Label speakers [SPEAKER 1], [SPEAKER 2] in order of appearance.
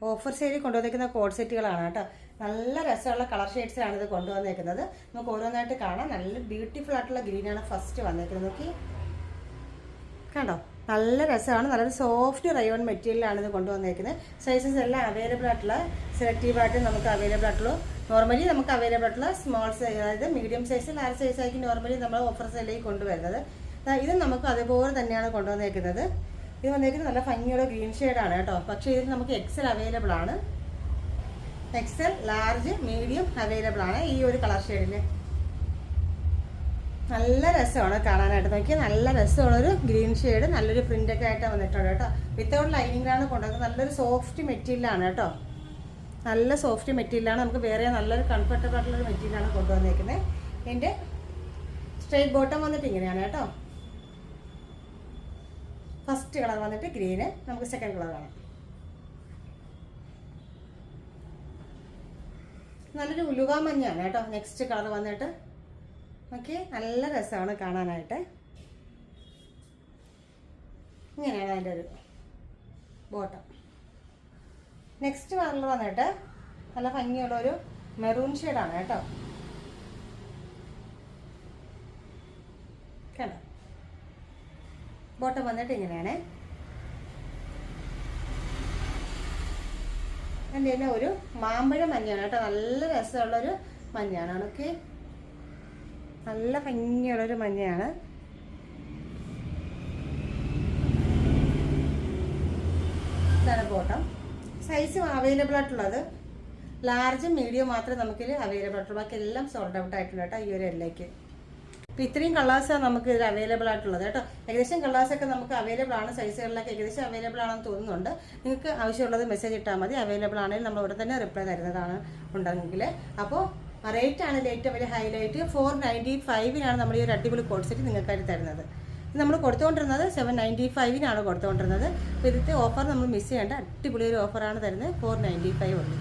[SPEAKER 1] Offer സെയിലിൽ കൊണ്ടുവന്നിരിക്കുന്ന code സെറ്റുകളാണ് കേട്ടോ. നല്ല രസമുള്ള കളർ ഷെയ്ഡ്സിലാണ് ഇത് കൊണ്ടുവന്നേക്കുന്നത്. നമുക്ക് ഓരോന്നായിട്ട് കാണാം. നല്ല ബ്യൂട്ടിഫുൾ ആയിട്ടുള്ള ഗ്രീനാണ് ഫസ്റ്റ് വന്നേക്കുന്നത്. നോക്കി കണ്ടോ, നല്ല രസമാണ്. നല്ലൊരു സോഫ്റ്റ് റയോൺ മെറ്റീരിയലാണ് ഇത് കൊണ്ടുവന്നേക്കുന്നത്. സൈസസ് എല്ലാം അവൈലബിൾ ആയിട്ടുള്ള സെലക്റ്റീവായിട്ട് നമുക്ക് അവൈലബിൾ ആയിട്ടുള്ളൂ. നോർമലി നമുക്ക് അവൈലബിൾ ആയിട്ടുള്ള സ്മോൾ സൈസ്, അതായത് മീഡിയം സൈസ്, ലാർജ് സൈസ് ആയിരിക്കും നോർമലി നമ്മൾ ഓഫർ സെയിലേക്ക് കൊണ്ടുവരുന്നത്. ഇത് നമുക്ക് അതുപോലെ തന്നെയാണ് കൊണ്ടുവന്നേക്കുന്നത്. ഇത് വന്നേക്കുന്നത് നല്ല ഭംഗിയുള്ള ഗ്രീൻ ഷെയ്ഡാണ് കേട്ടോ. പക്ഷേ ഇതിൽ നമുക്ക് എക്സൽ അവൈലബിൾ ആണ്. എക്സൽ, ലാർജ്, മീഡിയം അവൈലബിൾ ആണ് ഈ ഒരു കളർ ഷെയ്ഡിൽ. നല്ല രസമാണ് കാണാനായിട്ട്. നോക്കിയാൽ നല്ല രസമുള്ളൊരു ഗ്രീൻ ഷെയ്ഡ്, നല്ലൊരു പ്രിൻ്റൊക്കെ ആയിട്ട് വന്നിട്ടുണ്ട് കേട്ടോ. വിത്തൗട്ട് ലൈനിങ്ങിലാണ് കൊണ്ടുവന്നത്. നല്ലൊരു സോഫ്റ്റ് മെറ്റീരിയലാണ് കേട്ടോ. നല്ല സോഫ്റ്റ് മെറ്റീരിയലാണ്. നമുക്ക് വേറെ നല്ലൊരു കംഫർട്ടബിൾ ആയിട്ടുള്ളൊരു മെറ്റീരിയലാണ് കൊണ്ടുവന്നേക്കുന്നത്. ഇതിൻ്റെ സ്ട്രെയിറ്റ് ബോട്ടം വന്നിട്ട് ഇങ്ങനെയാണ് കേട്ടോ. ഫസ്റ്റ് കളർ വന്നിട്ട് ഗ്രീന്. നമുക്ക് സെക്കൻഡ് കളർ കാണാം. നല്ലൊരു ഉലുവ മഞ്ഞാണ് കേട്ടോ. നെക്സ്റ്റ് കളർ വന്നിട്ട് ഓക്കെ, നല്ല രസമാണ് കാണാനായിട്ട്. ഇങ്ങനെയാണ് അതിൻ്റെ ഒരു ബോട്ടം. നെക്സ്റ്റ് കളർ വന്നിട്ട് നല്ല ഭംഗിയുള്ളൊരു മെറൂൺ ഷെയ്ഡാണ് കേട്ടോ. കണ്ടോ, ബോട്ടം വന്നിട്ട് ഇങ്ങനെയാണ്. എൻ്റെ തന്നെ ഒരു മാമ്പഴ മഞ്ഞയാണ് കേട്ടോ. നല്ല രസമുള്ളൊരു മഞ്ഞയാണ്. ഓക്കെ, നല്ല ഭംഗിയുള്ളൊരു മഞ്ഞയാണ്. ഇതാണ് ബോട്ടം. സൈസ് അവൈലബിൾ ആയിട്ടുള്ളത് ലാർജും മീഡിയം മാത്രമേ നമുക്കിത് അവൈലബിൾ ആയിട്ടുള്ളൂ. ബാക്കി എല്ലാം സോൾഡ് ഔട്ട് ആയിട്ടുള്ള കേട്ടോ ഈ ഒരു എല്ലേക്ക്. അപ്പോൾ ഇത്രയും കളേഴ്സാണ് നമുക്ക് ഇതിൽ അവൈലബിൾ ആയിട്ടുള്ളത് കേട്ടോ. ഏകദേശം കളേഴ്സൊക്കെ നമുക്ക് അവൈലബിൾ ആണ്. സൈസുകളിലൊക്കെ ഏകദേശം അവൈലബിൾ ആണെന്ന് തോന്നുന്നുണ്ട്. നിങ്ങൾക്ക് ആവശ്യമുള്ളത് മെസ്സേജ് ഇട്ടാൽ മതി. അവൈലബിൾ ആണെങ്കിൽ നമ്മൾ ഇവിടെ തന്നെ റിപ്ലൈ തരുന്നതാണ് ഉണ്ടെങ്കിൽ. അപ്പോൾ റേറ്റ് ആണ് ഏറ്റവും വലിയ ഹൈലൈറ്റ്. 495 നമ്മൾ ഈ ഒരു അടിപൊളി കോഡ് സെറ്റ് നിങ്ങൾക്കായിട്ട് തരുന്നത്. ഇത് നമ്മൾ കൊടുത്തുകൊണ്ടിരുന്നത് 795 കൊടുത്തുകൊണ്ടിരുന്നത്. അപ്പോൾ ഇതിൻ്റെ ഓഫർ നമ്മൾ മിസ് ചെയ്യേണ്ട, അടിപൊളി ഒരു ഓഫറാണ് തരുന്നത്. 495 ഉള്ളൂ.